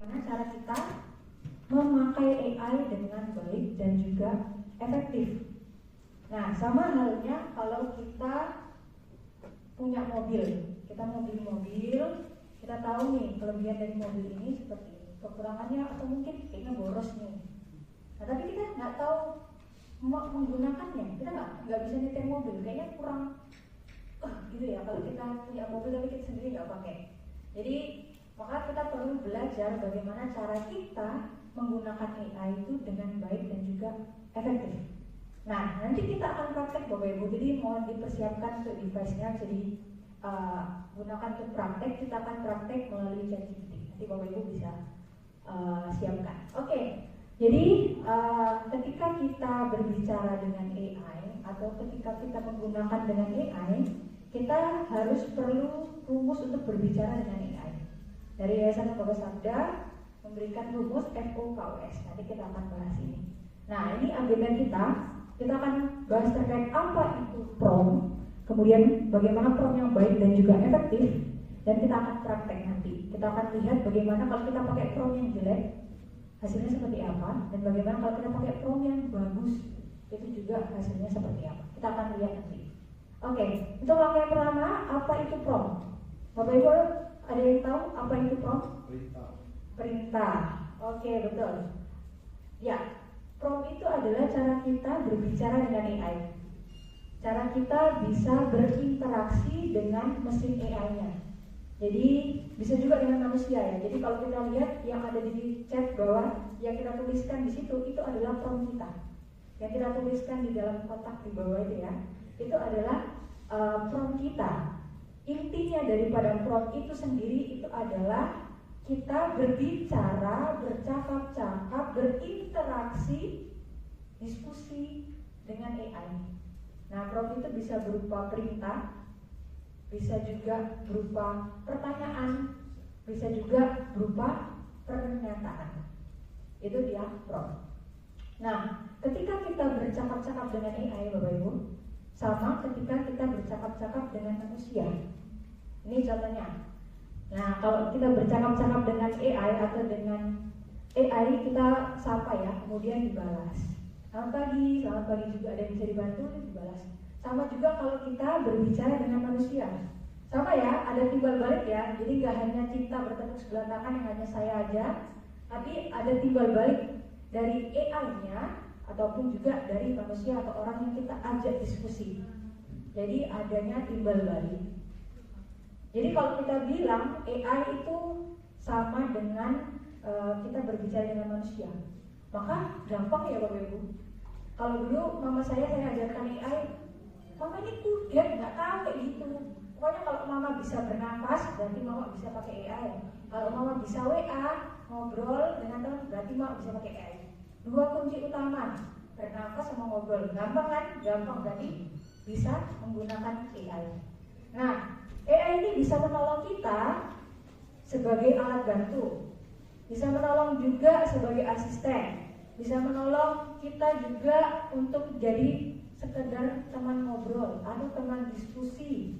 Bagaimana cara kita memakai AI dengan baik dan juga efektif. Nah, sama halnya kalau kita punya mobil, kita mau beli mobil, kita tahu nih kelebihan dari mobil ini seperti ini, kekurangannya atau mungkin kayaknya boros nih. Nah, tapi kita nggak tahu menggunakannya, kita nggak bisa nyetir mobil, kayaknya kurang gitu ya kalau kita punya mobil tapi kita sendiri nggak pakai. Jadi maka kita perlu belajar bagaimana cara kita menggunakan AI itu dengan baik dan juga efektif. Nah, nanti kita akan praktek Bapak Ibu, jadi mohon dipersiapkan untuk device-nya, jadi gunakan untuk praktek, kita akan praktek melalui ChatGPT. Nanti Bapak Ibu bisa siapkan. Oke, jadi ketika kita berbicara dengan AI atau ketika kita menggunakan dengan AI, kita harus perlu rumus untuk berbicara dengan AI. Dari Yayasan Lembaga Sabda memberikan rumus FOKUS. Nanti kita akan bahas ini. Nah, ini agenda kita akan bahas terkait apa itu prompt, kemudian bagaimana prompt yang baik dan juga efektif, dan kita akan praktek nanti. Kita akan lihat bagaimana kalau kita pakai prompt yang jelek, hasilnya seperti apa, dan bagaimana kalau kita pakai prompt yang bagus, itu juga hasilnya seperti apa. Kita akan lihat nanti. Oke, untuk langkah yang pertama, apa itu prompt? Bapak Ibu, ada yang tahu apa itu prompt? Perintah. Oke, betul. Ya, prompt itu adalah cara kita berbicara dengan AI. Cara kita bisa berinteraksi dengan mesin AI-nya. Jadi bisa juga dengan manusia ya. Jadi kalau kita lihat yang ada di chat bawah, yang kita tuliskan di situ itu adalah prompt kita. Yang kita tuliskan di dalam kotak di bawah itu ya, itu adalah prompt kita. Intinya daripada prompt itu sendiri itu adalah kita berbicara, bercakap-cakap, berinteraksi, diskusi dengan AI. Nah, prompt itu bisa berupa perintah, bisa juga berupa pertanyaan, bisa juga berupa pernyataan. Itu dia prompt. Nah, ketika kita bercakap-cakap dengan AI, Bapak Ibu, sama ketika kita bercakap-cakap dengan manusia. Ini contohnya. Nah, kalau kita bercakap-cakap dengan AI atau dengan AI, kita sapa ya, kemudian dibalas. Selamat pagi juga, ada yang bisa dibantu, dibalas. Sama juga kalau kita berbicara dengan manusia. Sama ya, ada timbal balik ya. Jadi nggak hanya cinta bertepuk sebelah tangan yang hanya saya aja, tapi ada timbal balik dari AI-nya ataupun juga dari manusia atau orang yang kita ajak diskusi. Jadi adanya timbal balik. Jadi kalau kita bilang AI itu sama dengan kita berbicara dengan manusia, maka gampang ya Bapak Ibu. Kalau dulu mama saya ajarkan AI, mama ini kudet, nggak tahu kayak gitu. Pokoknya kalau mama bisa bernafas, berarti mama bisa pakai AI. Kalau mama bisa WA, ngobrol dengan teman, berarti mama bisa pakai AI. Dua kunci utama, bernafas sama ngobrol. Gampang kan? Gampang, berarti bisa menggunakan AI. Nah, AI ini bisa menolong kita sebagai alat bantu, bisa menolong juga sebagai asisten, bisa menolong kita juga untuk jadi sekedar teman ngobrol atau teman diskusi,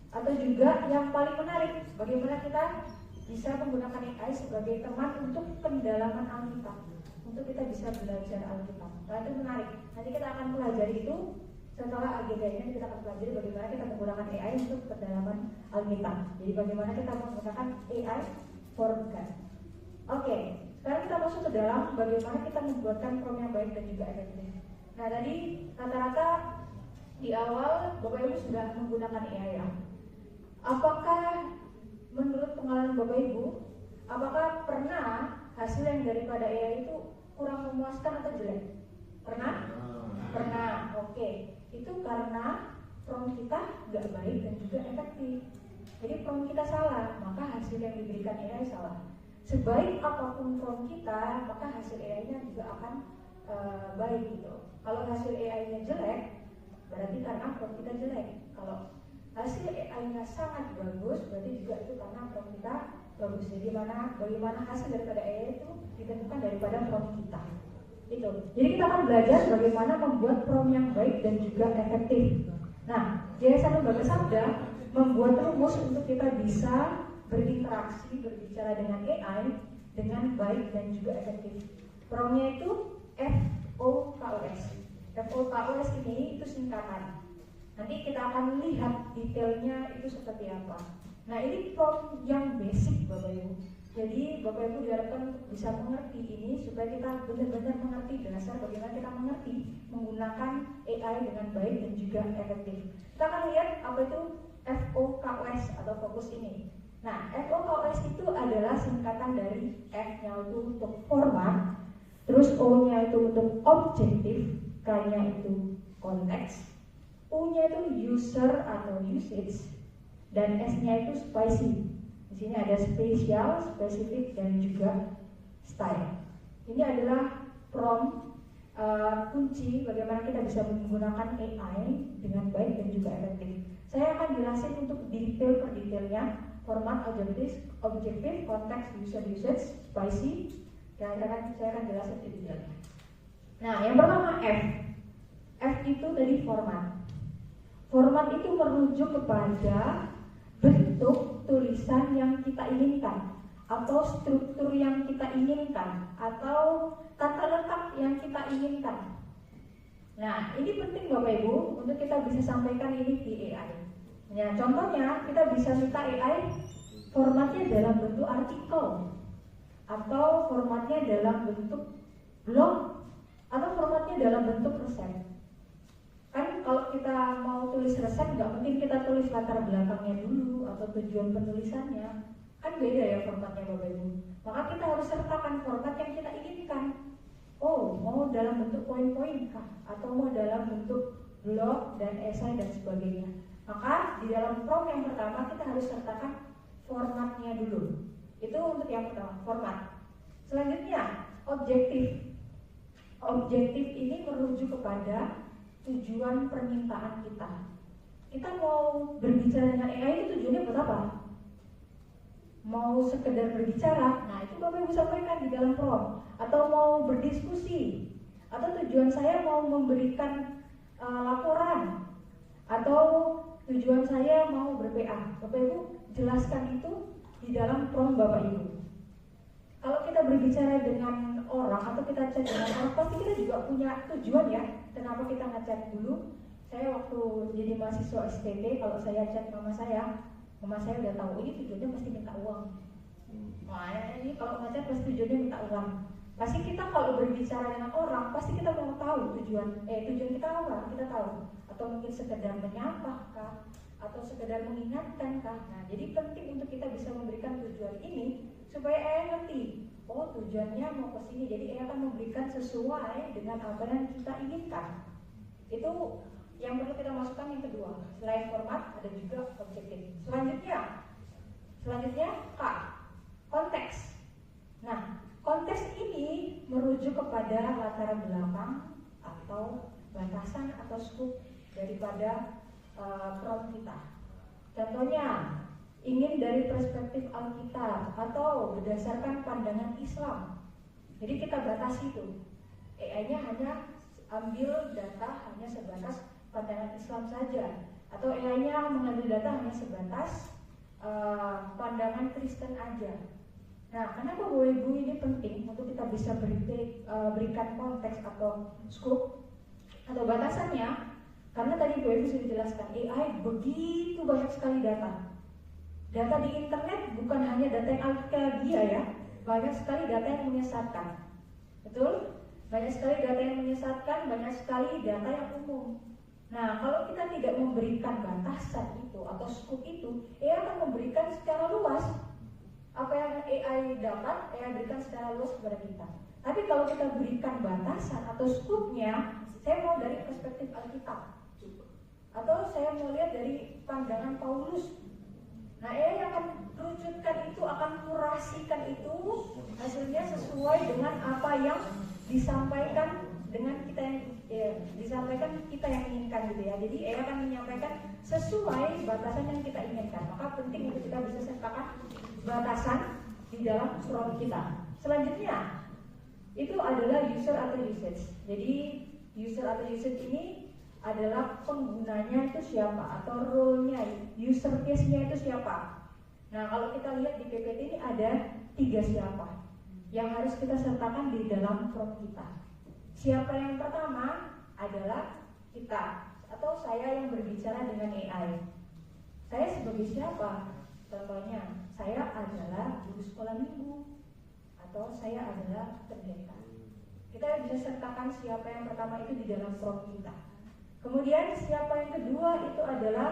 atau juga yang paling menarik, bagaimana kita bisa menggunakan AI sebagai teman untuk pendalaman Alkitab, untuk kita bisa belajar Alkitab. Nah, itu menarik. Nanti kita akan pelajari itu. Setelah agenda ini kita akan pelajari bagaimana kita menggunakan AI untuk pendalaman Alkitab. Jadi bagaimana kita menggunakan AI for God. Oke, sekarang kita masuk ke dalam bagaimana kita membuatkan prompt yang baik dan juga efektif. Nah, tadi rata-rata di awal Bapak Ibu sudah menggunakan AI ya. Apakah menurut pengalaman Bapak Ibu, apakah pernah hasil yang daripada AI itu kurang memuaskan atau jelek? Pernah? Pernah, oke. Itu karena prompt kita nggak baik dan juga efektif. Jadi prompt kita salah, maka hasil yang diberikan AI salah. Sebaik apapun prompt kita, maka hasil AI-nya juga akan baik gitu. Kalau hasil AI-nya jelek, berarti karena prompt kita jelek. Kalau hasil AI-nya sangat bagus, berarti juga itu karena prompt kita bagus. Jadi bagaimana hasil daripada AI itu ditentukan daripada prompt kita. Itu. Jadi kita akan belajar bagaimana membuat prompt yang baik dan juga efektif. Nah, Yayasan Lembaga Sabda membuat rumus untuk kita bisa berinteraksi, berbicara dengan AI dengan baik dan juga efektif. Promnya itu FOKOS. FOKOS ini itu singkatan. Nanti kita akan lihat detailnya itu seperti apa. Nah, ini prom yang basic Bapak Ibu. Jadi Bapak Ibu diharapkan bisa mengerti ini supaya kita benar-benar mengerti dasar bagaimana kita mengerti menggunakan AI dengan baik dan juga efektif. Kita akan lihat apa itu FOKOS atau fokus ini. Nah, FOKOS itu adalah singkatan dari F-nya itu untuk format, terus O-nya itu untuk objektif, K-nya itu konteks, U-nya itu user atau usage, dan S-nya itu spicy. Di sini ada spesial, spesifik, dan juga style. Ini adalah prompt kunci bagaimana kita bisa menggunakan AI dengan baik dan juga efektif. Saya akan jelasin untuk detail per detailnya, format, objektif, konteks, usage, spicy, dan saya akan jelasin detailnya. Nah, yang pertama F. F itu dari format. Format itu merujuk kepada bentuk tulisan yang kita inginkan, atau struktur yang kita inginkan, atau tata letak yang kita inginkan. Nah, ini penting Bapak Ibu untuk kita bisa sampaikan ini di AI. Ya, contohnya kita bisa minta AI formatnya dalam bentuk artikel, atau formatnya dalam bentuk blog, atau formatnya dalam bentuk resep. Kan kalau kita mau tulis resep nggak mungkin kita tulis latar belakangnya dulu atau tujuan penulisannya, kan beda ya formatnya Bapak Ibu. Maka kita harus sertakan format yang kita inginkan. Oh, mau dalam bentuk poin-poin kah? Atau mau dalam bentuk blog dan esai dan sebagainya. Maka di dalam prompt yang pertama kita harus sertakan formatnya dulu. Itu untuk yang pertama, format. Selanjutnya, objektif. Objektif ini merujuk kepada tujuan permintaan kita. Kita mau berbicara dengan AI itu tujuannya buat apa? Mau sekedar berbicara, nah itu Bapak Ibu sampaikan di dalam prompt. Atau mau berdiskusi, atau tujuan saya mau memberikan laporan, atau tujuan saya mau ber-PA. Bapak Ibu jelaskan itu di dalam prompt Bapak Ibu. Kalau kita berbicara dengan orang atau kita chat dengan orang, pasti kita juga punya tujuan ya. Kenapa kita ngechat dulu? Saya waktu jadi mahasiswa STT, kalau saya chat mama saya udah tahu ini tujuannya pasti minta uang. Nah, ini kalau ngechat pasti tujuannya minta uang. Pasti kita kalau berbicara dengan orang, pasti kita mau tahu tujuan kita apa? Kita tahu. Atau mungkin sekedar menyapa kah? Atau sekedar mengingatkan kah? Nah, jadi penting untuk kita bisa memberikan tujuan ini supaya AI ngerti. Oh, tujuannya mau ke sini. Jadi AI akan memberikan sesuai dengan apa yang kita inginkan. Itu yang perlu kita masukkan yang kedua. Selain format ada juga objektif. Selanjutnya K, konteks. Nah, konteks ini merujuk kepada latar belakang atau batasan atau scope daripada prompt kita. Contohnya, ingin dari perspektif Alkitab atau berdasarkan pandangan Islam. Jadi kita batasi itu. AI-nya hanya ambil data hanya sebatas pandangan Islam saja, atau AI-nya mengambil data hanya sebatas pandangan Kristen aja. Nah, kenapa Bapak Ibu ini penting untuk kita bisa berikan konteks atau scope atau batasannya? Karena tadi Bapak Ibu sudah jelaskan AI begitu banyak sekali data. Data di internet bukan hanya data yang alkitab ya, banyak sekali data yang menyesatkan. Betul? Banyak sekali data yang menyesatkan, banyak sekali data yang umum. Nah, kalau kita tidak memberikan batasan itu atau scope itu, AI akan memberikan secara luas. Apa yang AI dapat, AI berikan secara luas kepada kita. Tapi kalau kita berikan batasan atau scope-nya, saya mau dari perspektif Alkitab, atau saya mau lihat dari pandangan Paulus. Nah, AI akan kerucutkan itu, akan kurasikan itu, hasilnya sesuai dengan apa yang disampaikan dengan kita yang disampaikan kita yang inginkan gitu ya. Jadi AI akan menyampaikan sesuai batasan yang kita inginkan. Maka penting untuk kita bisa sertakan batasan di dalam prompt kita. Selanjutnya itu adalah user atau usage. Jadi user atau usage ini adalah penggunanya itu siapa atau role-nya, user case-nya itu siapa. Nah, kalau kita lihat di PPT ini ada 3 siapa. yang harus kita sertakan di dalam prompt kita. Siapa yang pertama adalah kita atau saya yang berbicara dengan AI. Saya sebagai siapa? Contohnya, saya adalah guru sekolah minggu atau saya adalah pendeta. Kita bisa sertakan siapa yang pertama itu di dalam prompt kita. Kemudian siapa yang kedua itu adalah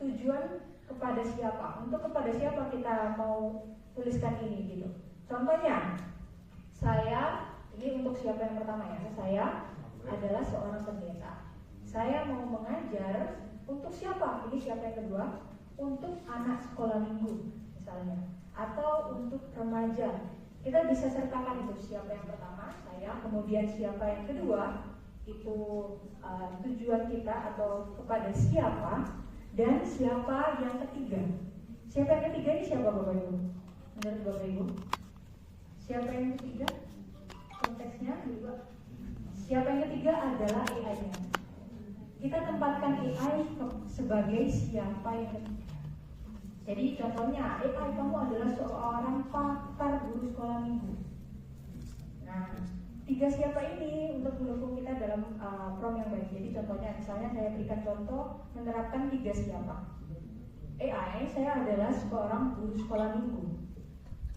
tujuan kepada siapa. Untuk kepada siapa kita mau tuliskan ini gitu. Contohnya, saya, ini untuk siapa yang pertama ya, saya adalah seorang pendeta. Saya mau mengajar untuk siapa? Ini siapa yang kedua? Untuk anak sekolah minggu misalnya, atau untuk remaja. Kita bisa sertakan itu siapa yang pertama, saya, kemudian siapa yang kedua, itu tujuan kita atau kepada siapa, dan siapa yang ketiga. Siapa yang ketiga ini siapa Bapak Ibu? Menurut Bapak Ibu? Siapa yang ketiga? Konteksnya juga. Siapa yang ketiga adalah AI-nya. Kita tempatkan AI sebagai siapa yang ketiga. Jadi contohnya, AI kamu adalah seorang pakar guru sekolah minggu. Nah, tiga siapa ini untuk mendukung kita dalam prompt yang baik. Jadi contohnya, misalnya saya berikan contoh menerapkan tiga siapa. AI, saya adalah seorang guru sekolah minggu.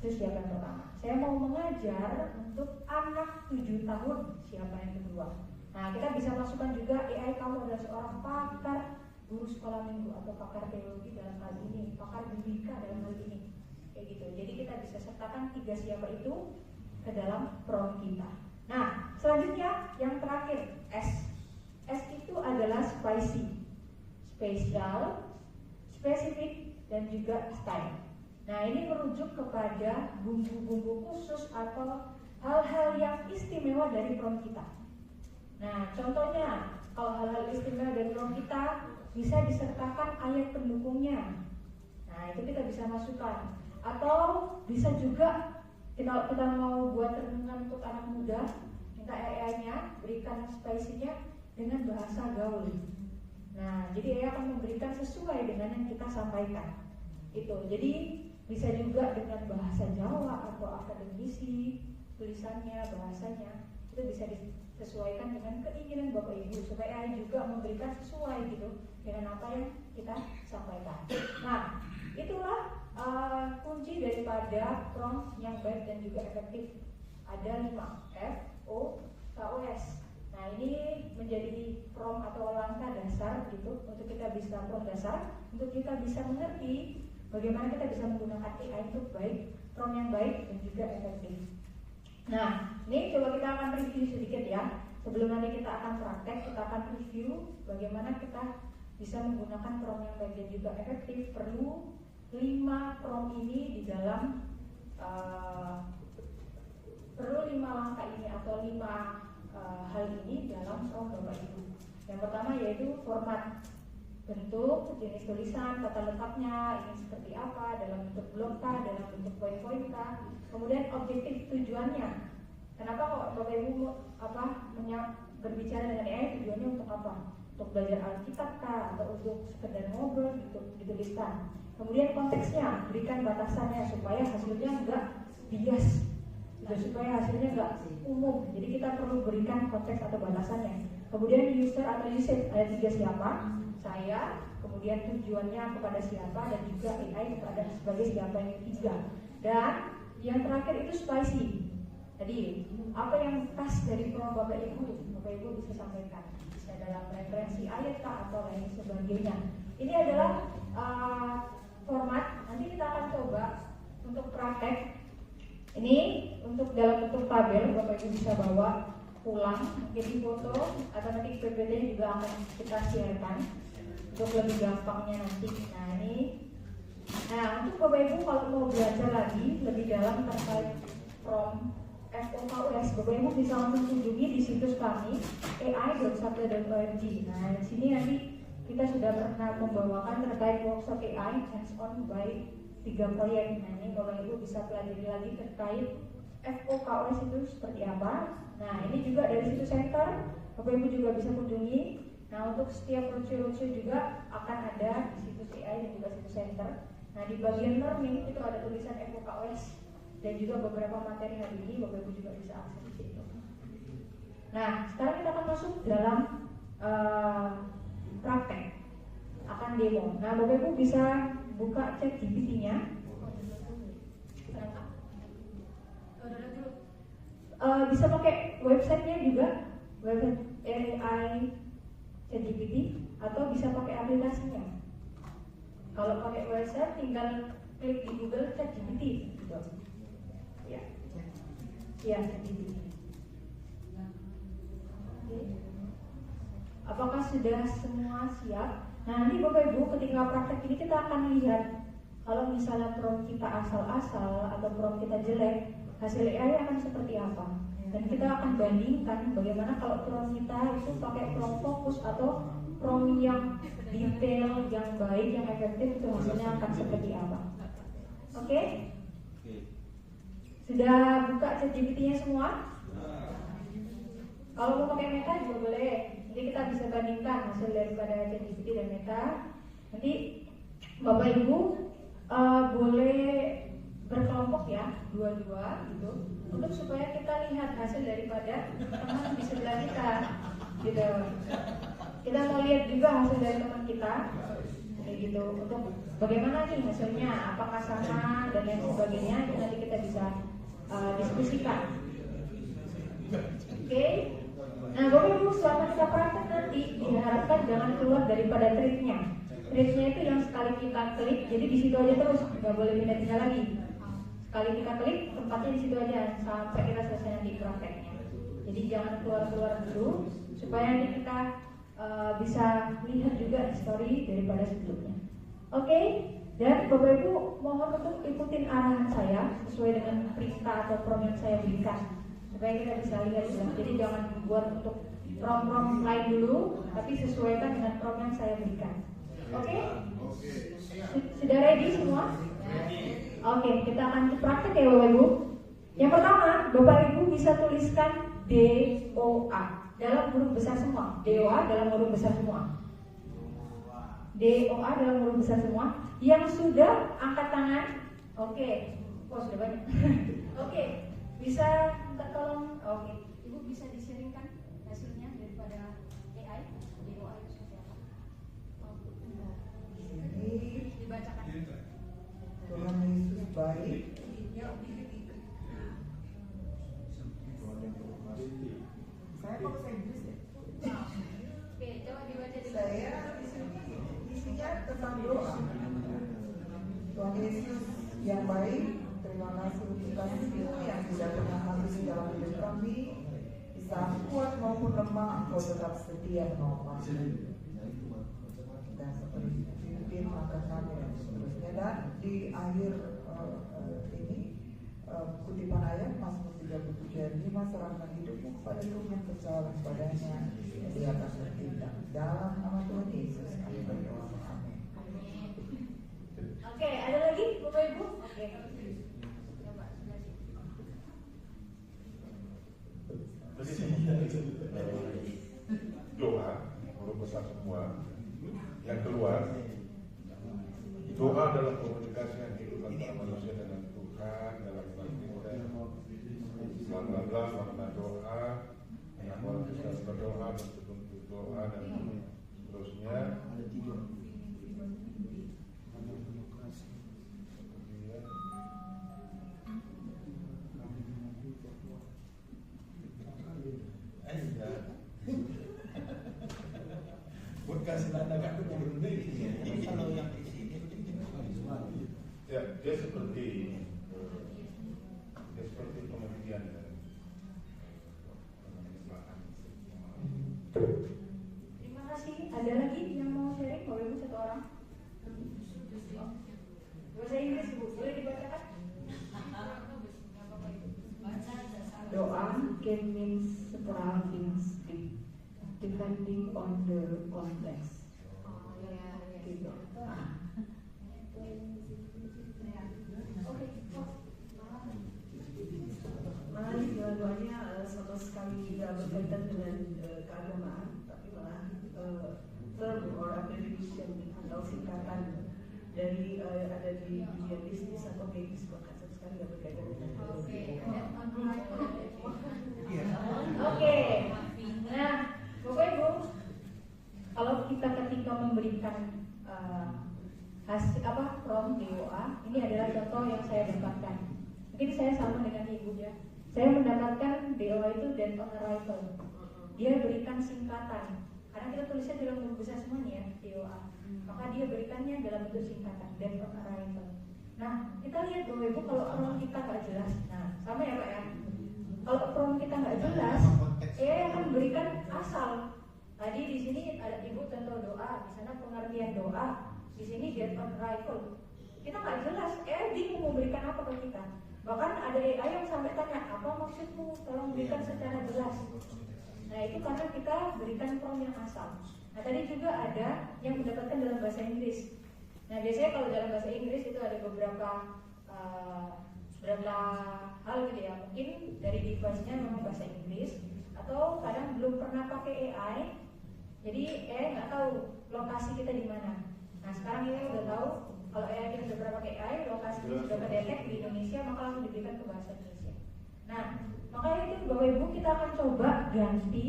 Itu siapa yang pertama. Saya mau mengajar untuk anak 7 tahun. Siapa yang kedua? Nah, kita bisa masukkan juga AI kamu adalah seorang pakar guru sekolah minggu atau pakar teologi dalam hal ini, pakar biblika dalam hal ini, kayak gitu. Jadi kita bisa sertakan tiga siapa itu ke dalam prompt kita. Nah, selanjutnya yang terakhir S. S itu adalah spicy, spesial, spesifik, dan juga style. Nah, ini merujuk kepada bumbu-bumbu khusus atau hal-hal yang istimewa dari prompt kita. Nah, contohnya kalau hal-hal istimewa dari prompt kita bisa disertakan ayat pendukungnya. Nah, itu kita bisa masukkan. Atau bisa juga kita mau buat renungan untuk anak muda, minta AI-nya berikan spicy-nya dengan bahasa gaul. Nah, jadi AI akan memberikan sesuai dengan yang kita sampaikan. Itu. Jadi bisa juga dengan bahasa Jawa atau akademisi, tulisannya, bahasanya itu bisa disesuaikan dengan keinginan Bapak Ibu supaya AI juga memberikan sesuai gitu dengan apa yang kita sampaikan. Nah, itulah kunci daripada prompt yang baik dan juga efektif. Ada 5 F, O, K, O, S. Nah, ini menjadi prompt atau langkah dasar gitu untuk kita bisa prompt dasar untuk kita bisa mengerti bagaimana kita bisa menggunakan AI untuk baik, prompt yang baik dan juga efektif. Nah, ini coba kita akan review sedikit ya. Sebelum nanti kita akan praktek, kita akan review bagaimana kita bisa menggunakan prompt yang baik dan juga efektif. Perlu 5 prompt ini di dalam perlu 5 langkah ini atau 5 hal ini dalam prompt Bapak Ibu. Yang pertama yaitu format, bentuk, jenis tulisan, kata lengkapnya, ini seperti apa, dalam bentuk blok kah, dalam bentuk poin-poin kah. Kemudian objektif tujuannya. Kenapa kok Bapak Ibu berbicara dengan AI, tujuannya untuk apa? Untuk belajar Alkitab kah, atau untuk sekedar ngobrol gitu, dituliskan. Kemudian konteksnya, berikan batasannya supaya hasilnya enggak bias, supaya hasilnya enggak umum. Jadi kita perlu berikan konteks atau batasannya. Kemudian user atau usage, ada 3 siapa, saya, kemudian tujuannya kepada siapa, dan juga AI kepada sebagai siapa yang ketiga. Dan yang terakhir itu spicy. Jadi apa yang khas dari prompt Bapak Ibu bisa sampaikan. Bisa dalam referensi ayat atau lain sebagainya. Ini adalah format. Nanti kita akan coba untuk praktek. Ini untuk dalam bentuk tabel, Bapak Ibu bisa bawa pulang, mungkin di foto atau nanti PPT juga akan kita sharekan untuk lebih gampangnya nanti. Nah untuk Bapak Ibu kalau mau belajar lagi lebih dalam terkait prompt FOKUS, Bapak Ibu bisa langsung kunjungi di situs kami ai.sabda.org. Nah di sini nanti kita sudah pernah membawakan terkait workshop AI hands-on by 3 proyek. Nah ini Bapak Ibu bisa pelajari lagi terkait FOKUS itu seperti apa. Nah ini juga dari situs center, Bapak Ibu juga bisa kunjungi. Nah untuk setiap roadshow juga akan ada di situs AI dan juga situs center. Nah di bagian learning itu ada tulisan FOKUS dan juga beberapa materi hari ini Bapak Ibu juga bisa akses di situ. Nah, sekarang kita akan masuk dalam praktek, akan demo. Nah, Bapak Ibu bisa buka chat GPT-nya. Bisa pakai websitenya juga, website AI ChatGPT, atau bisa pakai aplikasinya. Kalau pakai website tinggal klik di Google ChatGPT gitu. Ya, ChatGPT. Oke. Apakah sudah semua siap? Nah, nanti Bapak Ibu ketika praktek ini kita akan lihat kalau misalnya prompt kita asal-asal atau prompt kita jelek, hasil AI akan seperti apa. Dan kita akan bandingkan bagaimana kalau prompt kita itu pakai prompt fokus atau prompt yang detail, yang baik, yang efektif, itu hasilnya akan seperti apa. Oke? Sudah buka ChatGPT-nya semua? Kalau mau pakai Meta juga boleh. Jadi kita bisa bandingkan hasil daripada ChatGPT dan Meta. Nanti Bapak Ibu boleh berkelompok ya, dua-dua gitu, untuk supaya kita lihat hasil daripada teman di sebelah kita, gitu. Kita mau lihat juga hasil dari teman kita, kayak gitu. Untuk bagaimana nih hasilnya, apakah sama dan lain sebagainya, itu nanti kita bisa diskusikan. Oke? Nah, Bapak Ibu selama kita praktek nanti diharapkan jangan keluar daripada triknya. Triknya itu yang sekali kita klik, jadi di situ aja terus, nggak boleh pindah-pindah lagi. Sekali kita klik, tempatnya di situ aja sampai kita selesai nanti prakteknya. Jadi jangan keluar-keluar dulu, supaya nanti kita bisa lihat juga histori daripada sebelumnya. Oke? Dan Bapak Ibu mohon untuk ikutin arahan saya sesuai dengan perintah atau prompt yang saya berikan, supaya kita bisa lihat juga. Jadi jangan buat untuk prompt lain dulu, tapi sesuaikan dengan prompt yang saya berikan. Oke? Sudah ready semua? Oke, kita akan praktek ya Bapak Ibu. Yang pertama, Bapak Ibu bisa tuliskan DOA dalam huruf besar semua. DOA dalam huruf besar semua. DOA dalam huruf besar semua. Yang sudah angkat tangan. Oke. Oh, sudah banyak. Oke, bisa minta tolong. Oke, Ibu bisa di-sharingkan hasilnya daripada AI. DOA itu seperti apa? Dibacakan. Tuhan Yesus baik. Saya kok bahasa Inggris ya? Oke, coba dibaca dulu. Saya isinya tentang doa. Tuhan Yesus yang baik, terima kasih untuk kasih-Mu yang tidak pernah habis dalam hidup kami. Di saat kuat maupun lemah, Engkau tetap setia menolong. Dan seperti pimpin maka kami dan seterusnya. Dan di akhir ini kutipan ayat Mazmur 37:5, serahkan hidupmu kepada Tuhan, percayalah kepadanya, Dia akan bertindak. Dalam nama Tuhan Yesus kami berdoa. Amin. Oke, ada lagi Bapak Ibu? Oke. Coba doa, huruf besar semua. Yang keluar, doa adalah komunikasi yang hidup antara manusia dengan Tuhan dalam makna doa, yang bisa berdoa, bentuk doa dan seterusnya. Buat kasih tanda kan belum ini. Kalau yang di sini ya, dia seperti penelitian dan terima kasih. Ada lagi yang mau sharing? Bapak Ibu satu orang. Bahasa Inggris Bu, boleh dibacakan? Doa can mean several things depending on the context. Gitu. Malah dua-duanya sama sekali tidak berkaitan dengan keagamaan, tapi malah term or abbreviation atau singkatan dari ada di dunia bisnis atau medis bahkan sekali kan nggak berkaitan dengan Oke. Nah, Bapak Ibu, kalau kita ketika memberikan hasil prompt DOA, ini adalah contoh yang saya dapatkan. Mungkin saya sama dengan Ibu ya. Saya mendapatkan DOA itu date on arrival. Dia berikan singkatan. Karena kita tulisnya dalam huruf besar semua nih ya, DOA. Maka dia berikannya dalam bentuk singkatan, date on arrival. Nah, kita lihat Bapak Ibu kalau prompt kita nggak jelas. Nah, sama ya Pak ya. Kalau prompt kita nggak jelas, akan berikan asal. Tadi di sini ada Ibu contoh doa, di sana pengertian doa, di sini date on arrival. Kita nggak jelas, bingung mau berikan apa ke kita. Bahkan ada AI yang sampai tanya, apa maksudmu? Tolong berikan secara jelas. Nah itu karena kita berikan prompt yang asal. Nah tadi juga ada yang mendapatkan dalam bahasa Inggris. Nah biasanya kalau dalam bahasa Inggris itu ada beberapa hal gitu ya. Mungkin dari device-nya memang bahasa Inggris, atau kadang belum pernah pakai AI, jadi nggak tahu lokasi kita di mana. Nah sekarang ini udah tahu kalau AI kita sudah pernah pakai AI, lokasi sudah terdetek di Indonesia, maka langsung diberikan ke bahasa Indonesia. Nah makanya itu Bapak Ibu kita akan coba ganti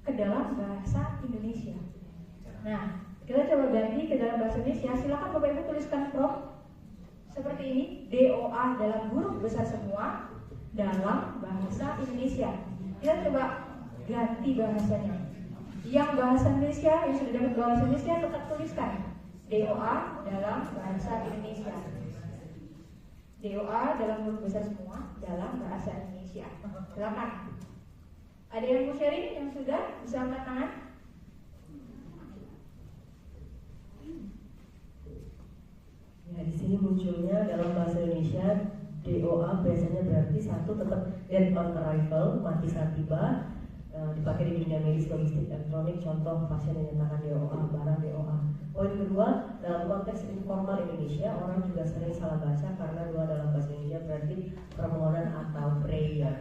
ke dalam bahasa Indonesia. Nah kita coba ganti ke dalam bahasa Indonesia. Silakan Bapak Ibu tuliskan prompt seperti ini, DOA dalam huruf besar semua dalam bahasa Indonesia. Kita coba ganti bahasanya. Yang bahasa Indonesia, yang sudah dapat bahasa Indonesia tetap tuliskan DOA dalam bahasa Indonesia. DOA dalam huruf besar semua dalam bahasa Indonesia. Silakan. Ada yang mau sharing yang sudah bisa angkat tangan? Ya, di sini munculnya dalam bahasa Indonesia DOA biasanya berarti satu tetap date on arrival, mati saat tiba, dipakai di dunia medis, logistik, elektronik, contoh pasien yang menyatakan DOA, barang DOA. Poin kedua, dalam konteks informal Indonesia, orang juga sering salah baca karena DOA dalam bahasa Indonesia berarti permohonan atau prayer.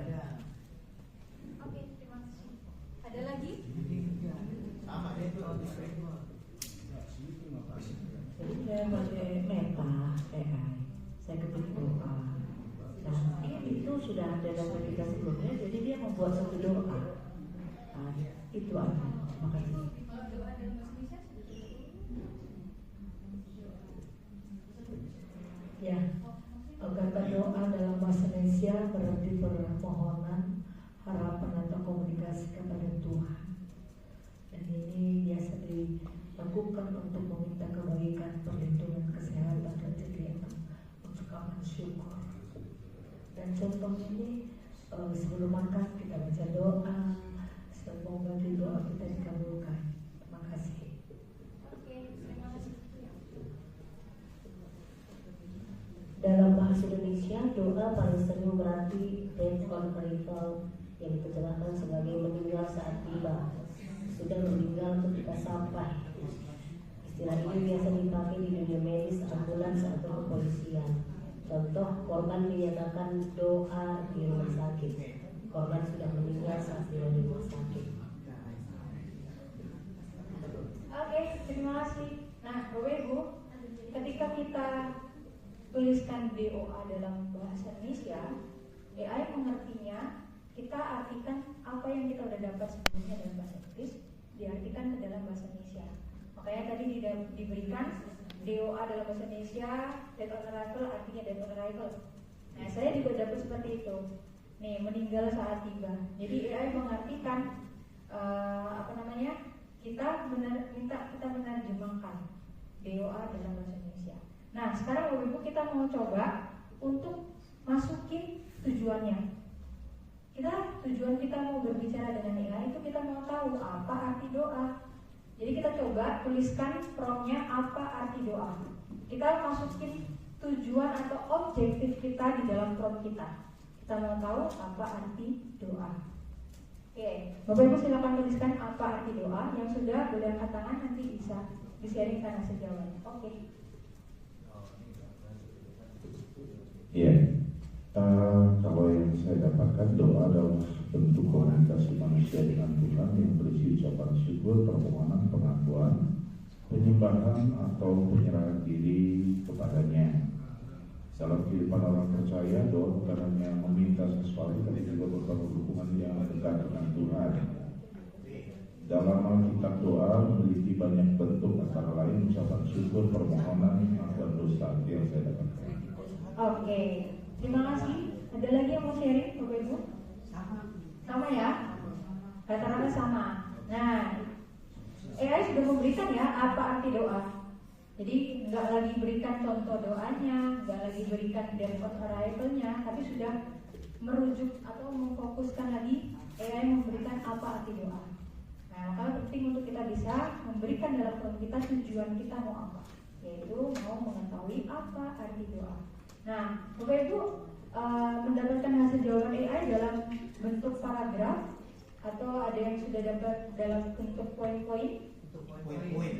Oke, terima kasih. Ada lagi? Sama itu. Jadi saya pakai Meta AI, saya ketik doa. Nah, itu sudah ada dalam kita sebelumnya, jadi dia membuat satu doa. Nah, itu aja. Terima kasih. Ya, kata doa dalam bahasa Indonesia berarti permohonan, harapan atau komunikasi kepada Tuhan. Dan ini biasa dilakukan untuk meminta kebaikan, perlindungan, kesehatan, dan kegiatan untuk amal syukur. Dan contoh ini sebelum makan kita baca doa, semoga doa kita dikabulkan. Terima kasih. Oke, terima kasih. Dalam bahasa Indonesia, doa paling sering berarti date on arrival, yang diterjemahkan sebagai meninggal saat tiba, sudah meninggal ketika sampai. Istilah ini biasa dipakai di dunia medis, ambulans, atau kepolisian. Contoh, korban dinyatakan doa di rumah sakit. Korban sudah meninggal saat di rumah sakit. Oke, terima kasih. Nah, Bapak Ibu, ketika kita tuliskan DOA dalam bahasa Indonesia, AI mengertinya, kita artikan apa yang kita udah dapat sebelumnya dalam bahasa Inggris, diartikan ke dalam bahasa Indonesia. Makanya tadi diberikan DOA dalam bahasa Indonesia, date on arrival artinya date on arrival. Nah, saya juga dapat seperti itu. Nih, meninggal saat tiba. Jadi AI mengartikan kita menerjemahkan DOA dalam bahasa Indonesia. Nah, sekarang Bapak Ibu kita mau coba untuk masukin tujuannya. Tujuan kita mau berbicara dengan AI itu kita mau tahu apa arti doa. Jadi kita coba tuliskan promptnya apa arti doa. Kita masukin tujuan atau objektif kita di dalam prompt kita. Kita mau tahu apa arti doa. Oke, Bapak Ibu silakan tuliskan apa arti doa. Yang sudah boleh angkat tangan nanti bisa di-sharingkan hasil jawabannya. Oke. Ya, kalau yang saya dapatkan doa adalah bentuk komunikasi manusia dengan Tuhan yang berisi ucapan syukur, permohonan, pengakuan, penyembahan atau penyerahan diri kepadanya. Dalam kehidupan orang percaya saya doa bukan hanya meminta sesuatu, tapi juga berupa hubungan yang dekat dengan Tuhan. Dalam Alkitab doa memiliki banyak bentuk, antara lain ucapan syukur, permohonan, dan dosa yang saya dapatkan. Oke, terima kasih. Ada lagi yang mau sharing, Bapak Ibu? Sama ya? Kata-kata sama. Nah, AI sudah memberikan ya apa arti doa. Jadi nggak lagi berikan contoh doanya, nggak lagi berikan date of arrival-nya, tapi sudah merujuk atau memfokuskan lagi AI memberikan apa arti doa. Nah, maka penting untuk kita bisa memberikan dalam form kita tujuan kita mau apa, yaitu mau mengetahui apa arti doa. Nah, Bapak Ibu mendapatkan hasil jawaban AI dalam bentuk paragraf atau ada yang sudah dapat dalam bentuk poin-poin?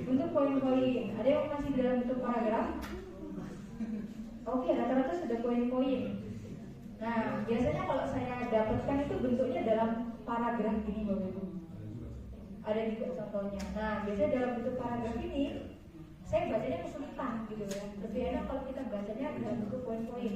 Bentuk poin-poin. Ada yang masih dalam bentuk paragraf? Oke, rata-rata sudah poin-poin. Nah, biasanya kalau saya dapatkan itu bentuknya dalam paragraf gini, Bapak Ibu. Ada juga contohnya. Nah, biasanya dalam bentuk paragraf ini saya bacanya kesulitan gitu ya. Lebih enak kalau kita bacanya dalam bentuk poin-poin.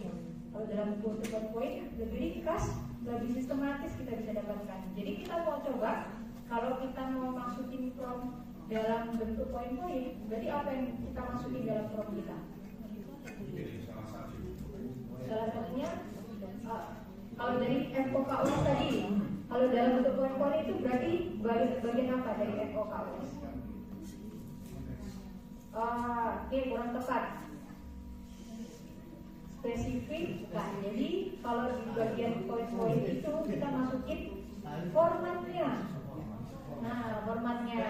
Kalau dalam bentuk poin-poin lebih ringkas, lebih sistematis kita bisa dapatkan. Jadi kita mau coba, kalau kita mau masukin prompt dalam bentuk poin-poin, berarti apa yang kita masukin dalam prompt kita? Salah satunya, kalau dari FOKUS tadi, kalau dalam bentuk poin-poin itu berarti bagian apa dari FOKUS? Oke, kurang tepat. Spesifik kan. Jadi kalau di bagian poin-poin itu kita masukin formatnya. Nah, formatnya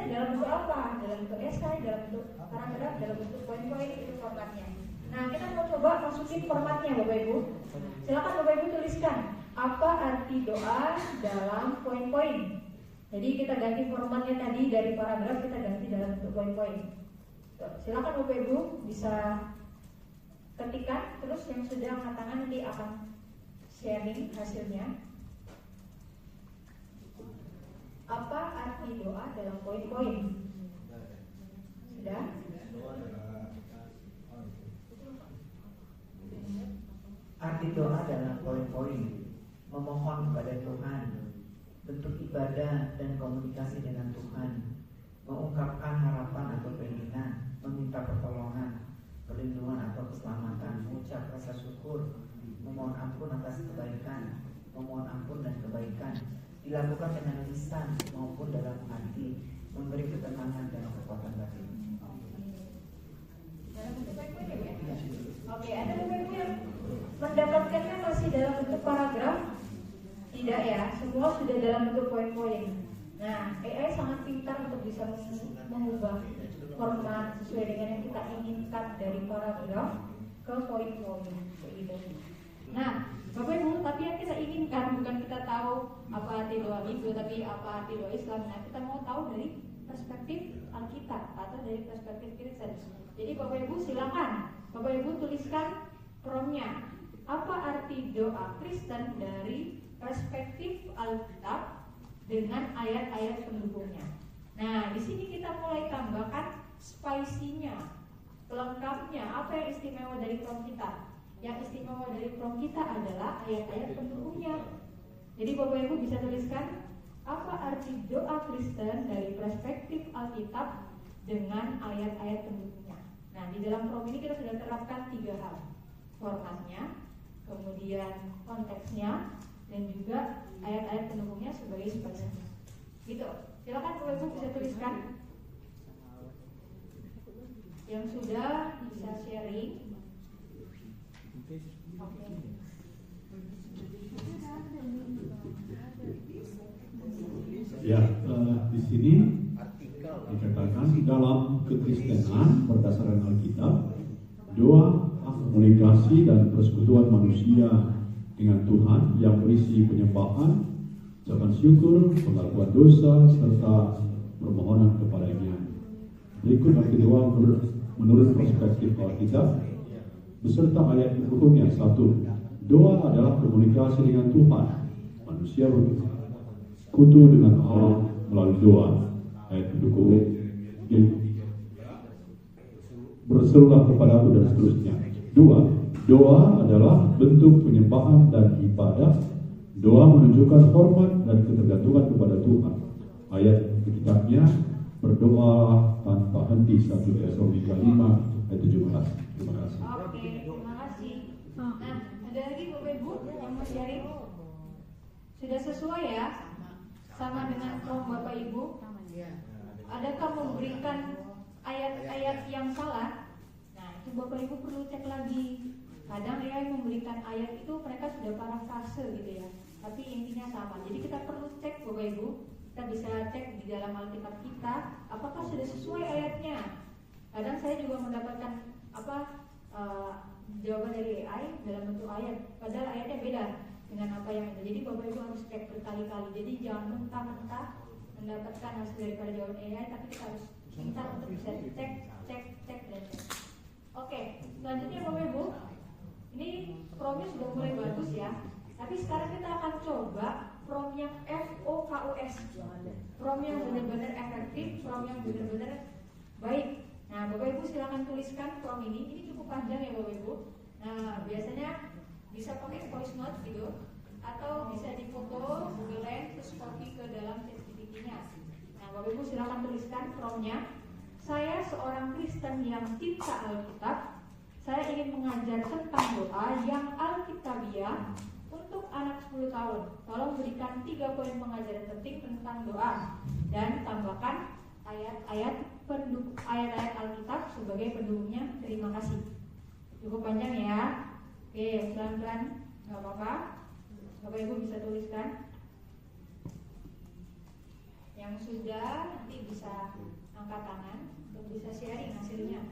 dalam bentuk apa? Dalam bentuk esai, dalam bentuk paragraf, dalam bentuk poin-poin, itu formatnya. Nah, kita mau coba masukin formatnya, Bapak Ibu. Silakan Bapak Ibu tuliskan apa arti doa dalam poin-poin. Jadi kita ganti formatnya tadi dari paragraf, kita ganti dalam bentuk poin-poin. Silakan Bapak Ibu bisa ketikkan, terus yang sudah angkat tangan nanti akan sharing hasilnya. Apa arti doa dalam poin-poin? Sudah? Arti doa dalam poin-poin: memohon kepada Tuhan, bentuk ibadah dan komunikasi dengan Tuhan, mengungkapkan harapan atau keinginan, meminta pertolongan, perlindungan atau keselamatan, mengucap rasa syukur, memohon ampun atas kebaikan, memohon ampun dan kebaikan, dilakukan dengan lisan maupun dalam hati, memberi ketenangan dan kekuatan batin. Oke, ada Bapak Ibu yang mendapatkannya masih dalam bentuk paragraf? Tidak ya, semua sudah dalam bentuk poin-poin. Nah, AI sangat pintar untuk bisa mengubah format sesuai dengan yang kita inginkan dari paragraf ke poin-poin begitu. Nah, Bapak Ibu, tapi yang kita inginkan bukan kita tahu apa arti doa Minggu, tapi apa arti doa Islam. Nah, kita mau tahu dari perspektif Alkitab atau dari perspektif Kristen. Jadi Bapak Ibu silakan, Bapak Ibu tuliskan promnya. Apa arti doa Kristen dari perspektif Alkitab dengan ayat-ayat pendukungnya? Nah, di sini kita mulai tambahkan spicy-nya, pelengkapnya. Apa yang istimewa dari prom kita? Yang istimewa dari prom kita adalah ayat-ayat pendukungnya. Jadi Bapak Ibu bisa tuliskan apa arti doa Kristen dari perspektif Alkitab dengan ayat-ayat pendukungnya. Nah, di dalam prom ini kita sudah terapkan 3 hal: formatnya, kemudian konteksnya, dan juga ayat-ayat pendukungnya sebagai spicy-nya. Gitu. Silakan Bapak Ibu bisa tuliskan. Yang sudah bisa sharing. Ya, di sini dikatakan dalam kekristenan berdasarkan Alkitab, doa, komunikasi dan persekutuan manusia dengan Tuhan yang berisi penyembahan, ucapan syukur, pengakuan dosa serta permohonan kepadanya. Berikut arti doa menurut perspektif Alkitab beserta ayat pendukungnya. 1. Doa adalah komunikasi dengan Tuhan. Manusia bersekutu dengan Allah melalui doa. Ayat pendukung: berserulah kepadaku, dan seterusnya. 2. Doa adalah bentuk penyembahan dan ibadah. Doa menunjukkan hormat dan ketergantungan kepada Tuhan. Ayat Alkitabnya, berdoa tanpa henti, 1 Tesalonika 5 ayat 17. Terima kasih. Oke, terima kasih. Nah, ada lagi Bapak Ibu yang mau sharing? Sudah sesuai ya? Sama dengan prom Bapak Ibu? Adakah memberikan ayat-ayat yang salah? Nah, itu Bapak Ibu perlu cek lagi. Kadang AI memberikan ayat itu mereka sudah parafrase gitu ya, tapi intinya sama. Jadi kita perlu cek Bapak Ibu. Kita bisa cek di dalam Alkitab kita apakah sudah sesuai ayatnya. Kadang saya juga mendapatkan jawaban dari AI dalam bentuk ayat, padahal ayatnya beda dengan apa yang ada. Jadi Bapak Ibu harus cek berkali-kali. Jadi jangan mentah-mentah mendapatkan hasil daripada jawaban AI, tapi kita harus minta untuk bisa cek dan cek. Oke, selanjutnya Bapak Ibu, ini promnya sudah mulai bagus ya. Tapi sekarang kita akan coba prom yang FOKUS, prom yang benar-benar efektif, prom yang benar-benar baik. Nah, Bapak Ibu silakan tuliskan prom ini cukup panjang ya Bapak Ibu. Nah, biasanya bisa pakai voice note gitu, atau bisa difoto, Google Lens, terus copy ke dalam ChatGPT-nya. Nah, Bapak Ibu silakan tuliskan promnya. Saya seorang Kristen yang cinta Alkitab. Saya ingin mengajar tentang doa yang Alkitabiah untuk anak 10 tahun. Tolong berikan 3 poin pengajaran penting tentang doa dan tambahkan ayat-ayat Alkitab sebagai pendukungnya. Terima kasih. Cukup panjang ya. Oke, pelan-pelan, nggak apa-apa. Bapak Ibu bisa tuliskan. Yang sudah nanti bisa angkat tangan untuk bisa sharing hasilnya.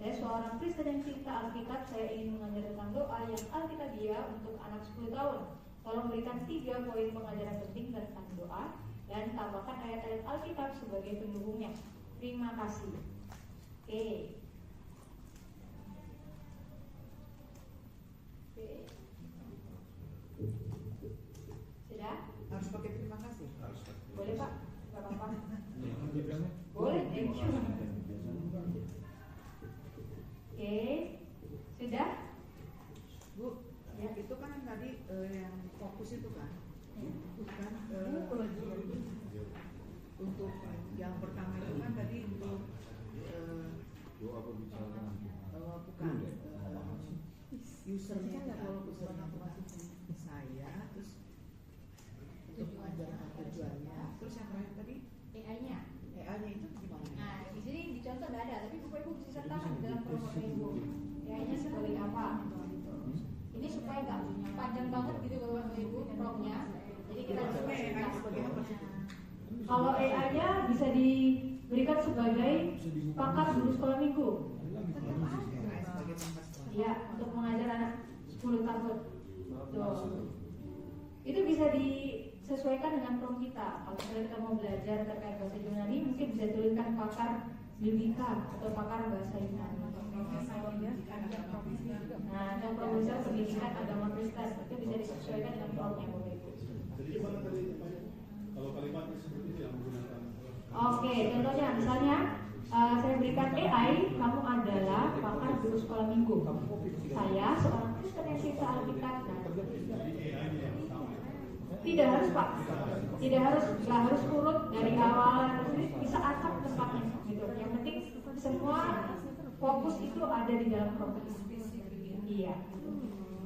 Saya seorang Kristen yang cinta Alkitab. Saya ingin mengajar tentang doa yang Alkitabiah untuk anak 10 tahun. Tolong berikan 3 poin pengajaran penting tentang doa dan tambahkan ayat-ayat Alkitab sebagai pendukungnya. Terima kasih. Oke. Sudah? Harus pakai terima kasih. Boleh Pak? Gak apa-apa. Boleh, thank you. Oke, sudah? Bu, ya itu kan tadi yang fokus itu kan, bukan untuk yang pertama itu kan tadi untuk bukan usernya kalau saya terus untuk mengajarkan tujuannya, terus yang terakhir tadi AI-nya itu gimana? Nah, di sini di contoh nggak ada, tapi Bapak Ibu bisa sertakan di dalam program Ibu. AI-nya sebagai apa? Gitu. Ini supaya nggak panjang banget gitu Bapak Ibu promnya. Jadi kita bisa sebagai apa sih? Kalau AI-nya bisa diberikan sebagai pakar guru sekolah minggu. Iya, untuk mengajar anak 10 tahun. Tuh. Itu bisa disesuaikan dengan prom kita. Kalau misalnya kita mau belajar terkait bahasa Yunani, mungkin bisa tuliskan pakar biblika atau pakar bahasa Yunani. Nah, atau profesor pendidikan agama Kristen, itu bisa disesuaikan dengan promnya Bapak Ibu. Jadi gimana tadi kalau kalimatnya seperti itu yang menggunakan? Oke, contohnya misalnya saya berikan AI, kamu adalah pakar guru sekolah minggu. Saya seorang Kristen yang cinta Alkitab. Tidak harus Pak, nggak harus urut dari awal, bisa acak tempatnya gitu. Yang penting semua fokus itu ada di dalam program. Iya.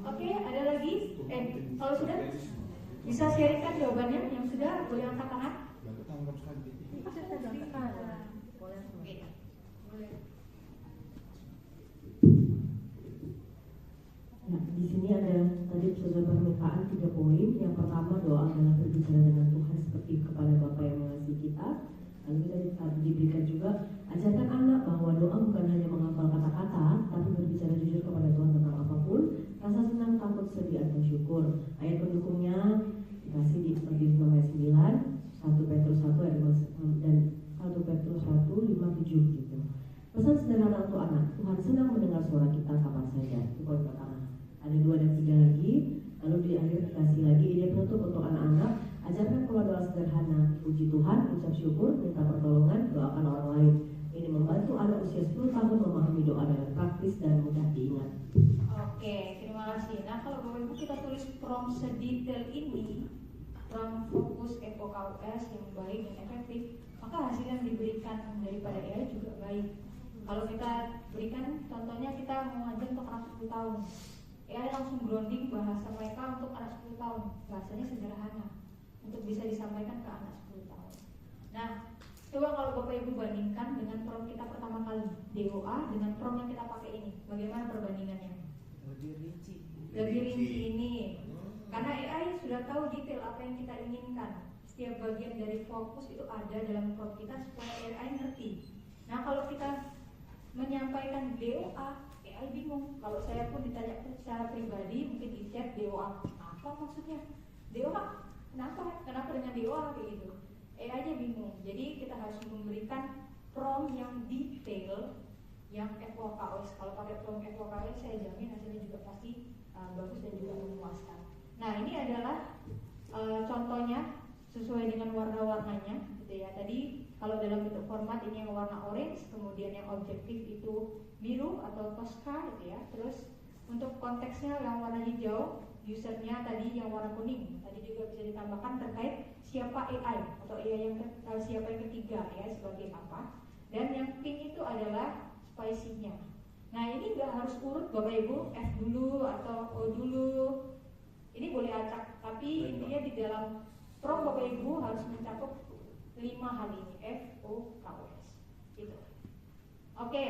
Oke, ada lagi? Kalau sudah bisa sharingkan jawabannya. Yang sudah boleh angkat tangan. Nah, di sini ada tadi sudah permintaan 3 poin. Yang pertama, doa adalah berbicara dengan Tuhan seperti kepada Bapa yang mengasihi kita. Lalu kita diberikan juga ajarkan anak bahwa doa bukan hanya menghafal kata-kata, tapi berbicara jujur kepada Tuhan tentang apapun, rasa senang, takut, sedih, atau syukur. Ayat pendukungnya dikasih di Matius 6 ayat 9, 1 Petrus 1 ayat 5, dan 1 Petrus 1 5-7 gitu. Pesan sederhana untuk anak, Tuhan senang mendengar suara kita kapan saja. Itu poin pertama. Ada 2 dan 3 lagi. Lalu di akhir dikasih lagi ide penutup untuk anak-anak. Ajarkan keluarga secara sederhana, puji Tuhan, ucap syukur, minta pertolongan, doakan orang lain. Ini membantu anak usia 10 tahun memahami doa dengan praktis dan mudah diingat. Oke, terima kasih. Nah, kalau Bapak Ibu kita tulis prompt sedetail ini, prompt fokus FOKUS yang baik dan efektif, maka hasil yang diberikan daripada AI juga baik. Kalau kita berikan, contohnya kita mau ngajar untuk anak 10 tahun, AI langsung grounding bahasa mereka untuk anak 10 tahun. Bahasanya sederhana untuk bisa disampaikan ke anak 10 tahun. Nah, coba kalau Bapak Ibu bandingkan dengan prompt kita pertama kali DOA dengan prompt yang kita pakai ini, bagaimana perbandingannya? Lebih rinci ini, karena AI sudah tahu detail apa yang kita inginkan. Setiap bagian dari fokus itu ada dalam prompt kita supaya AI ngerti. Nah, kalau kita menyampaikan DOA, AI bingung. Kalau saya pun ditanya secara pribadi, mungkin di chat DOA, apa maksudnya? DOA, kenapa dengan DOA kayak gitu? AI-nya bingung. Jadi kita harus memberikan prompt yang detail, yang FOKUS. Kalau pakai prompt FOKUS, saya jamin hasilnya juga pasti bagus dan juga memuaskan. Nah, ini adalah contohnya sesuai dengan warna-warnanya, gitu ya. Tadi kalau dalam bentuk format ini yang warna orange, kemudian yang objektif itu biru atau Tosca, gitu ya. Terus untuk konteksnya yang warna hijau, usernya tadi yang warna kuning. Tadi juga bisa ditambahkan terkait siapa AI atau AI yang siapa yang ketiga, ya, sebagai apa. Dan yang pink itu adalah spicy-nya. Nah, ini nggak harus urut Bapak Ibu, F dulu atau O dulu. Ini boleh acak, tapi intinya di dalam prompt Bapak Ibu harus mencakup 5 hal ini, FOKUS. Gitu. Oke.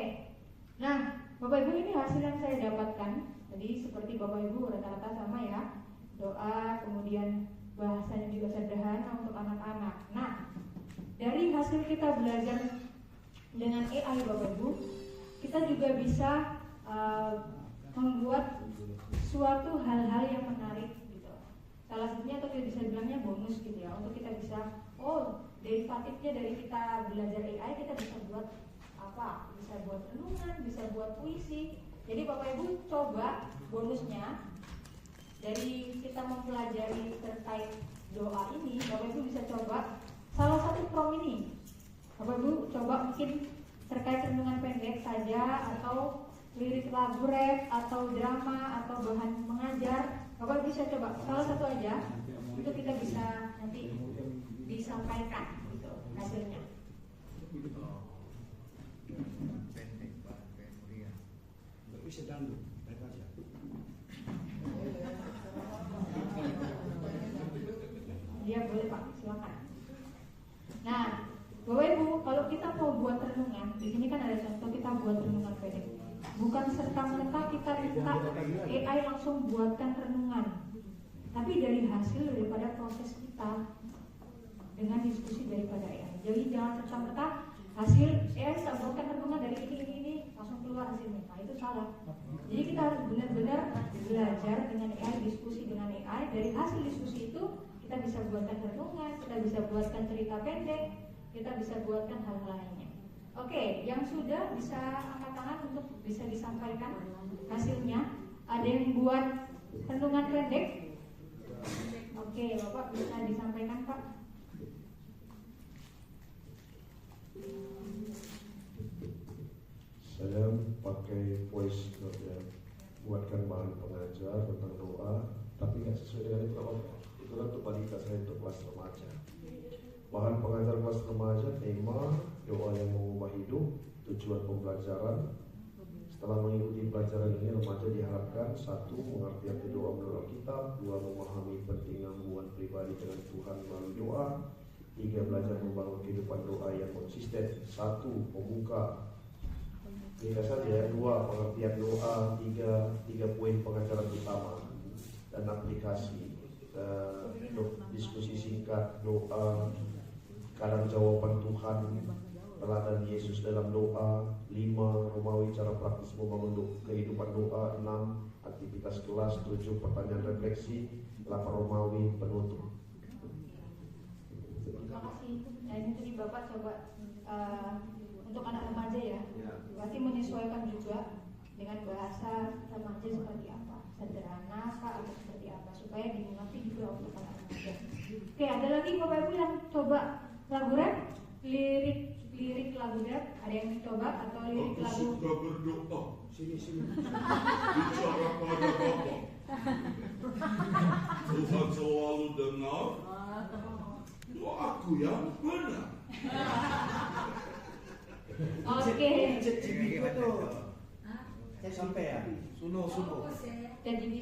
Nah, Bapak Ibu, ini hasil yang saya dapatkan. Jadi seperti Bapak Ibu rata-rata sama ya. Doa, kemudian bahasanya juga sederhana untuk anak-anak. Nah, dari hasil kita belajar dengan AI Bapak Ibu, kita juga bisa membuat suatu hal-hal yang menarik gitu. Salah satunya atau kita bisa bilangnya bonus gitu ya, untuk kita bisa, derivatifnya dari kita belajar AI, kita bisa buat apa? Bisa buat renungan, bisa buat puisi. Jadi Bapak Ibu coba bonusnya dari kita mempelajari terkait doa ini, Bapak Ibu bisa coba salah satu prompt ini. Bapak Ibu coba mungkin terkait renungan pendek saja, atau lirik lagu rap, atau drama, atau bahan mengajar. Bapak bisa coba salah satu aja, itu kita bisa nanti disampaikan gitu hasilnya. Ya boleh Pak, silakan. Nah, Bapak Ibu, kalau kita mau buat renungan, di sini kan ada contoh kita buat renungan pendek. Bukan serta-merta kita minta AI langsung buatkan renungan, tapi dari hasil daripada proses kita dengan diskusi daripada AI. Jadi jangan serta-merta hasil AI buatkan renungan dari ini langsung keluar hasilnya. Nah, itu salah. Jadi kita harus benar-benar belajar dengan AI, diskusi dengan AI. Dari hasil diskusi itu kita bisa buatkan renungan, kita bisa buatkan cerita pendek, kita bisa buatkan hal-hal lainnya. Oke, yang sudah bisa angkat tangan untuk bisa disampaikan hasilnya. Ada yang buat renungan pendek? Oke, Bapak bisa disampaikan Pak. Saya pakai voice note ya, buatkan bahan pengajar tentang doa, tapi nggak sesuai dengan itu apa? Itu kan untuk balita, saya untuk kelas remaja. Bahan pengajar kelas remaja, tema doa yang mengubah hidup, tujuan pembelajaran. Setelah mengikuti pelajaran ini, remaja diharapkan 1. Mengerti arti doa menurut Alkitab, 2. Memahami pentingnya hubungan pribadi dengan Tuhan melalui doa, 3. Belajar membangun kehidupan doa yang konsisten. 1. Pembuka. Ini saja 2. Pengertian doa, 3 poin pengajaran utama dan aplikasi. Diskusi singkat doa, kadang jawaban Tuhan, teladan Yesus dalam doa. 5. Romawi, cara praktis membangun kehidupan doa. 6. Aktivitas kelas. 7. Pertanyaan refleksi. 8. Romawi, penutup. Terima kasih. Nah, ini tadi Bapak coba untuk anak remaja ya, berarti menyesuaikan juga dengan bahasa remaja seperti apa, sederhana kah atau seperti apa, supaya dimengerti juga untuk anak remaja. Oke, ada lagi Bapak Ibu yang coba lagu rap, lirik lagu rap, ada yang coba atau lirik lagu? Aku suka berdoa. Sini. Bicara pada Bapa. Tuhan selalu dengar doaku yang benar. Oke. Cek cibi tuh. Sampai ya. Suno. Dan jadi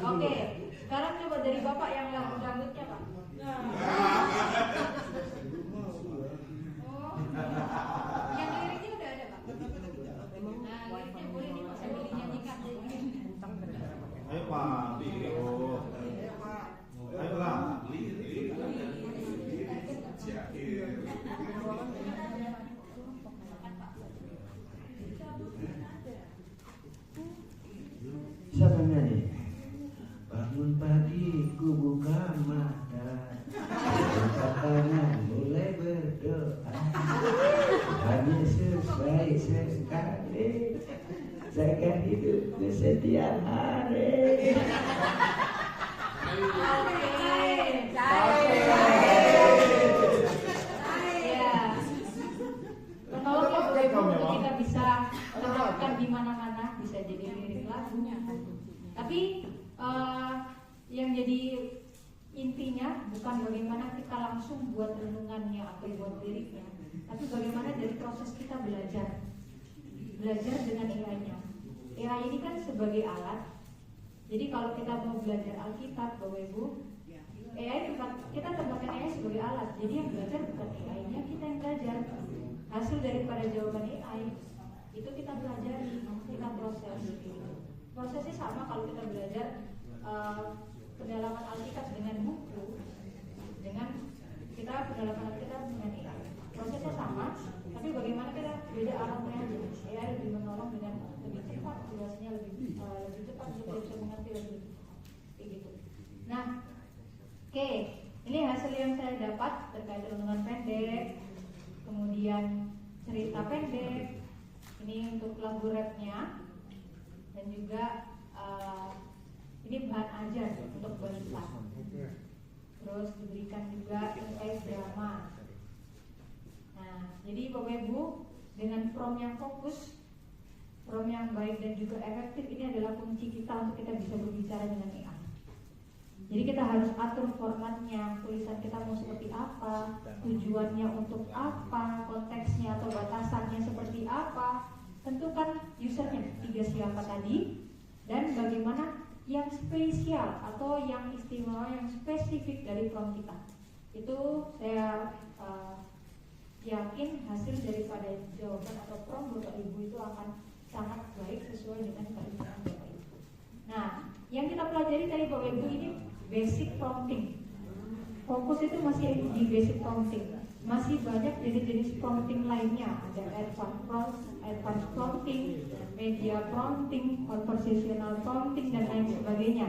Oke, sekarang coba dari Bapak yang lagu dangdutnya Pak. Oh, yang liriknya udah ada Pak. Nah, liriknya boleh nih Pak sambil dinyanyikan. Ayo Pak. Ayo lah. Siapa nyanyi? Bangun pagi ku buka mata, buka tangan mulai berdoa. Tuhan Yesus baik sekali, jaga hidupku setiap hari. Kita bisa terapkan di mana-mana, bisa jadi lirik lagunya. Tapi yang jadi intinya bukan bagaimana kita langsung buat renungannya atau buat liriknya, tapi bagaimana dari proses kita belajar dengan AI-nya. AI ini kan sebagai alat. Jadi kalau kita mau belajar Alkitab, Bapak Ibu, kita tempatkan AI sebagai alat. Jadi yang belajar bukan AI-nya, kita yang belajar. Hasil daripada jawaban AI itu kita pelajari, kita proses. Prosesnya sama kalau kita belajar pendalaman Alkitab dengan buku, dengan kita pendalaman Alkitab dengan AI. Prosesnya sama, tapi bagaimana kita beda alatnya aja. AI lebih menolong dengan lebih cepat, durasinya lebih cepat untuk kita bisa mengerti lebih kayak gitu. Nah, oke, ini hasil yang saya dapat terkait renungan pendek, kemudian cerita pendek, ini untuk lagu rapnya, dan juga ini bahan ajar untuk balita. Terus diberikan juga terkait drama. Nah, jadi Bapak Ibu dengan prompt yang fokus, prompt yang baik dan juga efektif, ini adalah kunci kita untuk kita bisa berbicara dengan AI. Jadi kita harus atur formatnya, tulisan kita mau seperti apa, tujuannya untuk apa, konteksnya atau batasannya seperti apa, tentukan usernya 3 siapa tadi, dan bagaimana yang spesial atau yang istimewa, yang spesifik dari prompt kita. Itu saya yakin hasil daripada jawaban atau prompt Bapak Ibu itu akan sangat baik sesuai dengan kebutuhan Bapak Ibu. Nah, yang kita pelajari tadi Bapak Ibu ini basic prompting. Fokus itu masih di basic prompting. Masih banyak jenis-jenis prompting lainnya. Ada advanced prompting, media prompting, conversational prompting, dan lain sebagainya.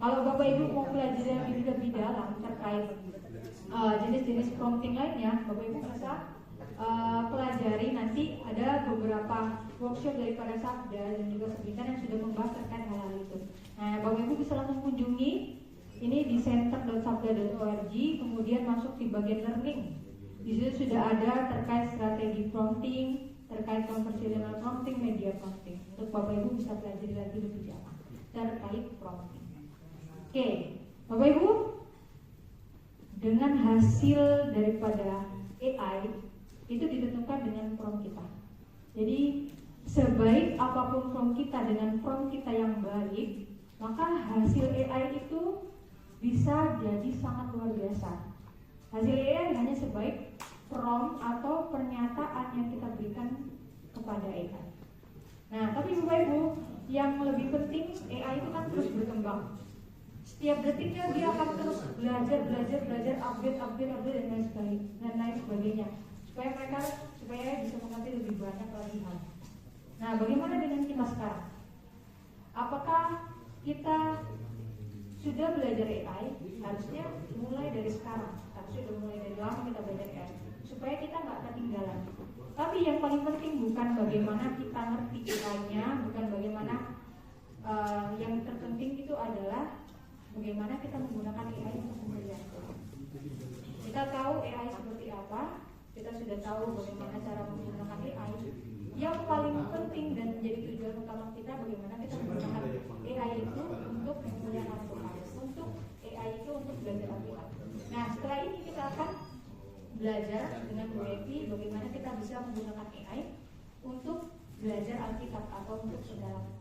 Kalau Bapak Ibu mau pelajari lebih dalam terkait jenis-jenis prompting lainnya, Bapak Ibu bisa pelajari. Nanti ada beberapa workshop daripada Sabda dan juga Sebentar yang sudah membahas terkait hal-hal itu. Nah, Bapak Ibu bisa langsung kunjungi ini di center.sabda.org, kemudian masuk di bagian learning. Di situ sudah ada terkait strategi prompting, terkait conversational prompting, media prompting. Untuk Bapak Ibu bisa pelajari lagi lebih dalam terkait prompting. Oke, Bapak Ibu, dengan hasil daripada AI itu ditentukan dengan prompt kita. Jadi sebaik apapun prompt kita dengan prompt kita yang baik, maka hasil AI itu bisa jadi sangat luar biasa. Hasil AI hanya sebaik prompt atau pernyataan yang kita berikan kepada AI. Nah, tapi Bapak Ibu, yang lebih penting AI itu kan terus berkembang. Setiap detiknya dia akan terus belajar, update dan lain sebagainya. Supaya bisa mengerti lebih banyak lagi hal. Nah, bagaimana dengan kita sekarang? Apakah kita sudah belajar AI? Harusnya mulai dari sekarang. Harusnya sudah mulai dari lama kita belajar AI supaya kita nggak ketinggalan. Tapi yang paling penting bukan bagaimana kita ngerti AI-nya, bukan bagaimana yang terpenting itu adalah bagaimana kita menggunakan AI untuk kemuliaan Tuhan. Kita tahu AI seperti apa, kita sudah tahu bagaimana cara menggunakan AI. Yang paling penting dan menjadi tujuan utama kita bagaimana kita menggunakan AI itu untuk kemuliaan Tuhan, untuk AI itu untuk belajar Alkitab. Nah, setelah ini kita akan belajar dengan Bu Evi bagaimana kita bisa menggunakan AI untuk belajar Alkitab atau untuk pendalaman